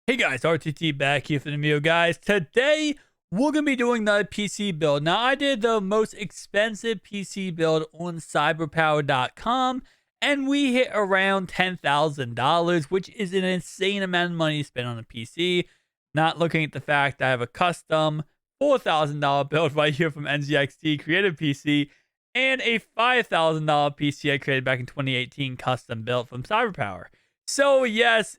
Hey guys, RTT back here for the video, guys. Today, we're going to be doing the PC build. Now, I did the most expensive PC build on cyberpower.com, and we hit around $10,000, which is an insane amount of money spent on a PC. Not looking at the fact that I have a custom $4,000 build right here from NZXT Creative PC, and a $5,000 PC I created back in 2018 custom built from Cyberpower. So, yes,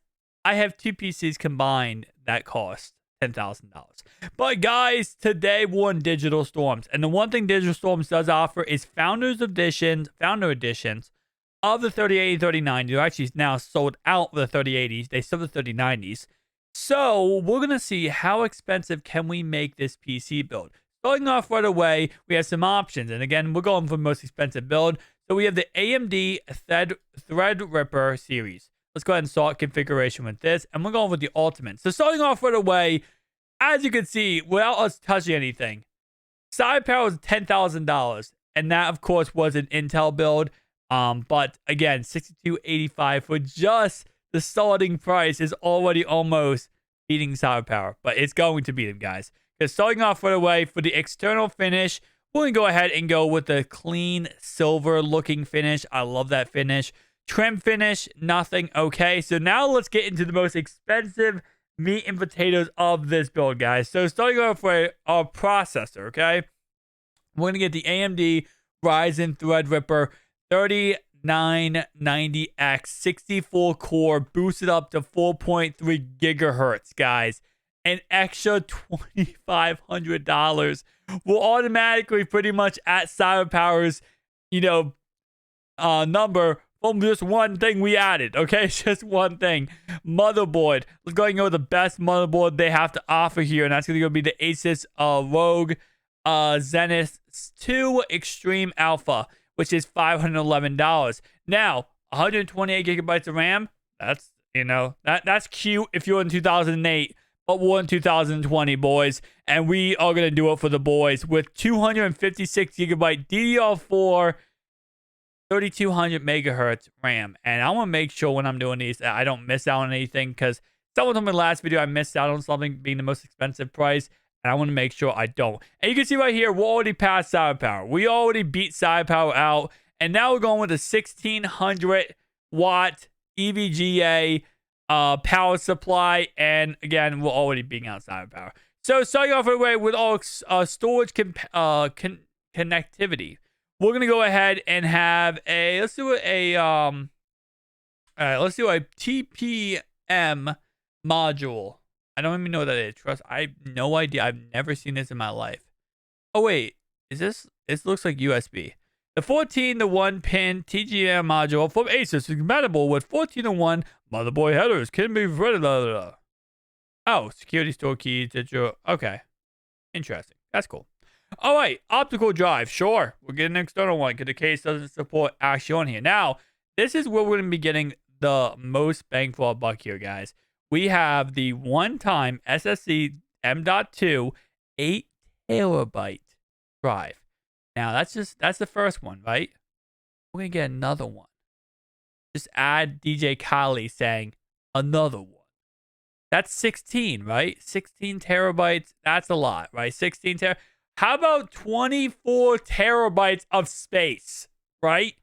I have two PCs combined that cost $10,000. But guys, today we're on Digital Storms. And the one thing Digital Storms does offer is founder editions of the 3080, 3090. They're actually now sold out the 3080s. They sell the 3090s. So we're going to see how expensive can we make this PC build. Starting off right away, we have some options. And again, we're going for the most expensive build. So we have the AMD Threadripper series. Let's go ahead and start configuration with this. And we're going with the ultimate. So starting off right away, as you can see, without us touching anything, Cyberpower is $10,000. And that, of course, was an Intel build. But again, $6,285 for just the starting price is already almost beating Cyberpower. But it's going to beat them, guys. Because starting off right away, for the external finish, we're going to go ahead and go with the clean silver looking finish. I love that finish. Trim finish, nothing. Okay, so now let's get into the most expensive meat and potatoes of this build, guys. So starting off with our processor, okay? We're going to get the AMD Ryzen Threadripper 3390X 64 core boosted up to 4.3 gigahertz, guys. An extra $2,500 will automatically pretty much at Cyberpower's, number from just one thing we added, okay? Just one thing. Motherboard. Let's go ahead and go with the best motherboard they have to offer here, and that's going to be the Asus ROG Zenith 2 Extreme Alpha, which is $511. Now, 128 gigabytes of RAM, that's, that's cute if you're in 2008, but we're in 2020, boys, and we are going to do it for the boys with 256 gigabyte DDR4 3200 megahertz RAM. And I want to make sure when I'm doing these that I don't miss out on anything, because someone told me last video I missed out on something being the most expensive price, and I want to make sure I don't. And you can see right here, we're already past Cyberpower. We already beat Cyberpower out, and now we're going with a 1600 watt EVGA power supply, and again, we're already beating out Cyberpower. So starting off right away with all storage connectivity. We're going to go ahead and have let's do a TPM module. I don't even know what that is. Trust, I have no idea. I've never seen this in my life. Oh, wait. Is this? It looks like USB. The 14-to-1 pin TGM module from Asus is compatible with 14-to-1 motherboard headers. Can be threaded. Oh, security store keys. Digital. Okay. Interesting. That's cool. All right, optical drive, sure. We'll get an external one because the case doesn't support actually on here. Now, this is where we're going to be getting the most bang for our buck here, guys. We have the one-time SSD M.2 8 terabyte drive. Now, that's the first one, right? We're going to get another one. Just add DJ Kali saying another one. That's 16, right? 16 terabytes. That's a lot, right? 16 terabytes. How about 24 terabytes of space, right?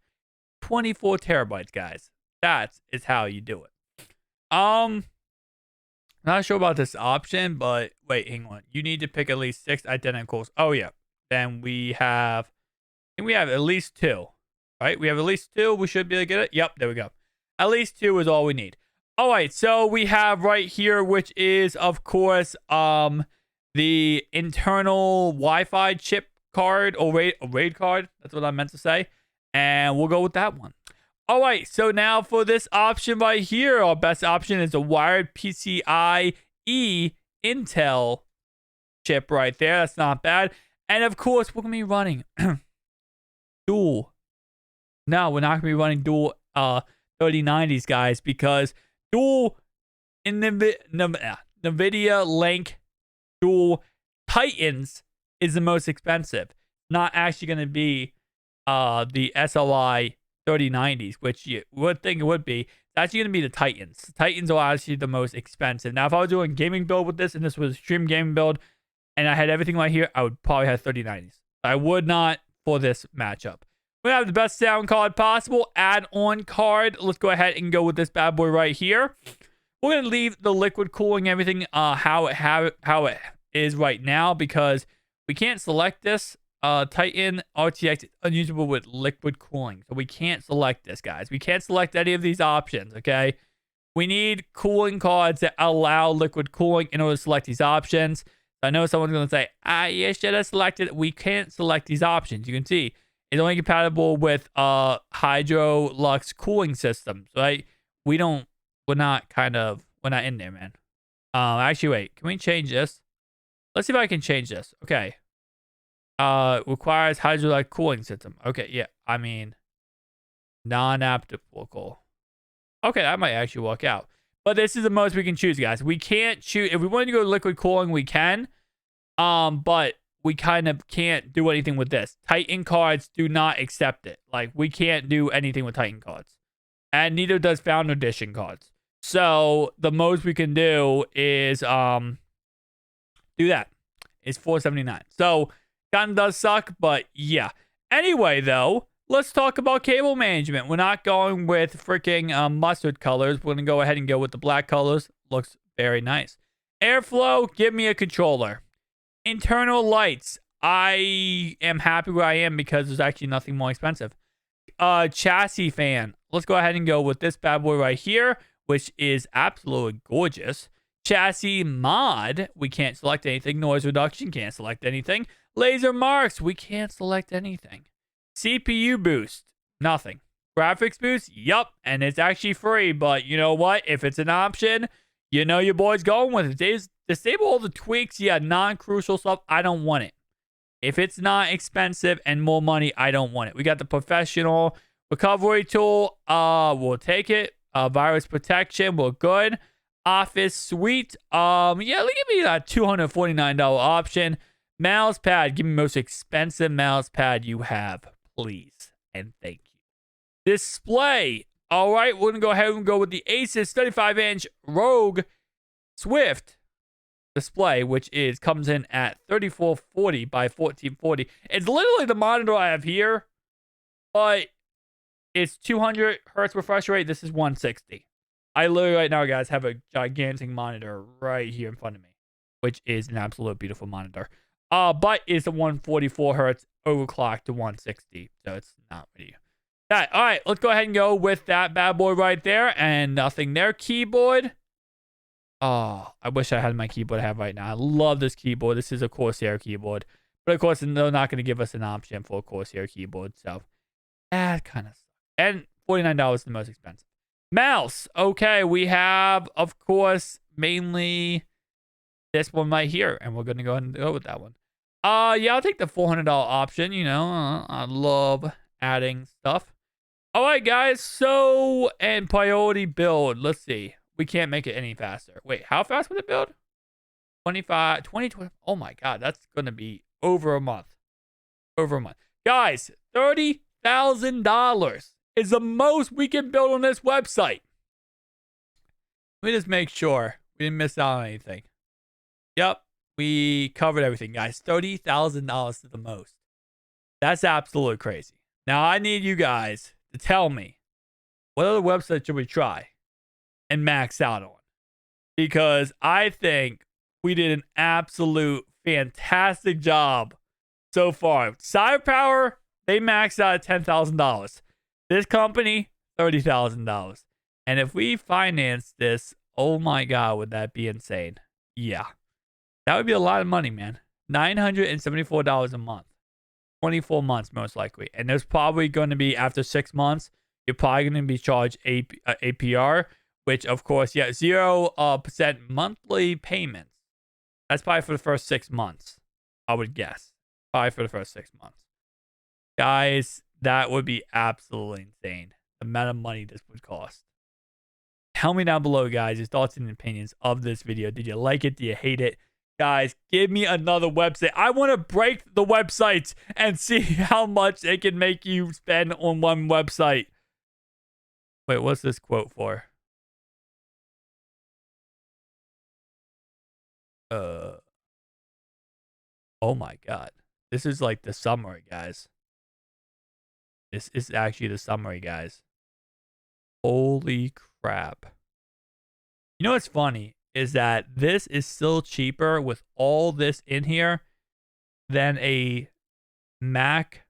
24 terabytes, guys. That is how you do it. Not sure about this option, but wait, hang on. You need to pick at least 6 identicals. Oh, yeah. Then we have, I think we have at least 2, right? We have at least 2. We should be able to get it. Yep, there we go. At least 2 is all we need. All right, so we have right here, which is, of course, the internal Wi-Fi chip card or RAID card. That's what I meant to say. And we'll go with that one. All right. So now for this option right here, our best option is a wired PCIe Intel chip right there. That's not bad. And of course, we're going to be running dual. No, we're not going to be running dual 3090s, guys, because dual in Nvidia Link dual Titans is the most expensive. Not actually going to be the SLI 3090s, which you would think it would be. actually going to be the Titans. The Titans are actually the most expensive. Now, if I was doing a gaming build with this, and this was a stream gaming build, and I had everything right here, I would probably have 3090s. I would not for this matchup. We have the best sound card possible, add-on card. Let's go ahead and go with this bad boy right here. We're going to leave the liquid cooling, everything how it is right now, because we can't select this. Titan RTX is unusable with liquid cooling. So we can't select this, guys. We can't select any of these options, okay? We need cooling cards that allow liquid cooling in order to select these options. I know someone's going to say, you should have selected. We can't select these options. You can see it's only compatible with Hydro Lux cooling systems, right? We're not in there, man. Actually, wait. Can we change this? Let's see if I can change this. Okay. Requires hydraulic cooling system. Okay, yeah. I mean, non-applicable. Okay, that might actually work out. But this is the most we can choose, guys. We can't choose. If we want to go liquid cooling, we can. But we kind of can't do anything with this. Titan cards do not accept it. Like, we can't do anything with Titan cards. And neither does Founder Edition cards. So, the most we can do is do that. It's $479. So, kind of does suck, but yeah. Anyway, though, let's talk about cable management. We're not going with freaking mustard colors. We're going to go ahead and go with the black colors. Looks very nice. Airflow, give me a controller. Internal lights, I am happy where I am because there's actually nothing more expensive. Chassis fan, let's go ahead and go with this bad boy right here, which is absolutely gorgeous. Chassis mod, we can't select anything. Noise reduction, can't select anything. Laser marks, we can't select anything. CPU boost, nothing. Graphics boost, yup, and it's actually free, but you know what? If it's an option, you know your boy's going with it. Disable all the tweaks, yeah, non-crucial stuff, I don't want it. If it's not expensive and more money, I don't want it. We got the professional recovery tool, we'll take it. Virus protection, we're good. Office suite, yeah, give me that $249 option. Mouse pad, give me the most expensive mouse pad you have, please, and thank you. Display, all right, we're gonna go ahead and go with the Asus 35-inch Rogue Swift display, which comes in at 3440 by 1440. It's literally the monitor I have here, but it's 200 hertz refresh rate. This is 160. I literally right now, guys, have a gigantic monitor right here in front of me, which is an absolute beautiful monitor. But it's a 144 hertz overclocked to 160, so it's not really that. All right, let's go ahead and go with that bad boy right there, and nothing there. Keyboard. Oh, I wish I had my keyboard I have right now. I love this keyboard. This is a Corsair keyboard, but of course they're not going to give us an option for a Corsair keyboard, so that kind of sucks. And $49 is the most expensive. Mouse. Okay, we have, of course, mainly this one right here, and we're going to go ahead and go with that one. Yeah, I'll take the $400 option. You know, I love adding stuff. All right, guys. So, and priority build. Let's see. We can't make it any faster. Wait, how fast would it build? 25, 20, 20. Oh my God, that's going to be over a month. Over a month. Guys, $30,000 is the most we can build on this website. Let me just make sure we didn't miss out on anything. Yep, we covered everything, guys. $30,000 is the most. That's absolutely crazy. Now, I need you guys to tell me what other website should we try and max out on? Because I think we did an absolute fantastic job so far. CyberPower, they maxed out at $10,000. This company, $30,000. And if we finance this, oh my God, would that be insane? Yeah. That would be a lot of money, man. $974 a month. 24 months, most likely. And there's probably going to be, after 6 months, you're probably going to be charged APR, which, of course, yeah, 0% monthly payments. That's probably for the first 6 months, I would guess. Probably for the first 6 months. Guys, that would be absolutely insane. The amount of money this would cost. Tell me down below, guys, your thoughts and opinions of this video. Did you like it? Do you hate it? Guys, give me another website. I want to break the websites and see how much it can make you spend on one website. Wait, what's this quote for? Uh, oh my God. This is like the summary, guys. This is actually the summary, guys. Holy crap. You know what's funny is that this is still cheaper with all this in here than a Mac.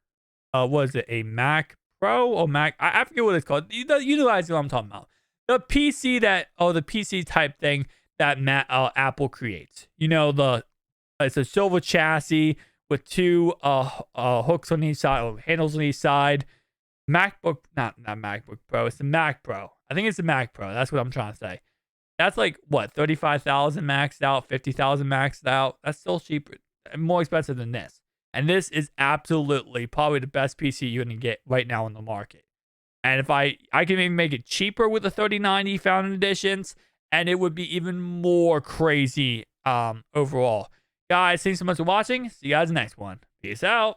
Was it a Mac Pro or Mac? I forget what it's called. You guys know what I'm talking about. The PC the PC type thing that Apple creates. You know, it's a silver chassis with two hooks on each side, or handles on each side. MacBook, not MacBook Pro. It's the Mac Pro. I think it's the Mac Pro. That's what I'm trying to say. That's like what, 35,000 maxed out, 50,000 maxed out. That's still cheaper, more expensive than this. And this is absolutely probably the best PC you're gonna get right now in the market. And if I can even make it cheaper with the 3090 Founding Editions, and it would be even more crazy overall. Guys, thanks so much for watching. See you guys in the next one. Peace out.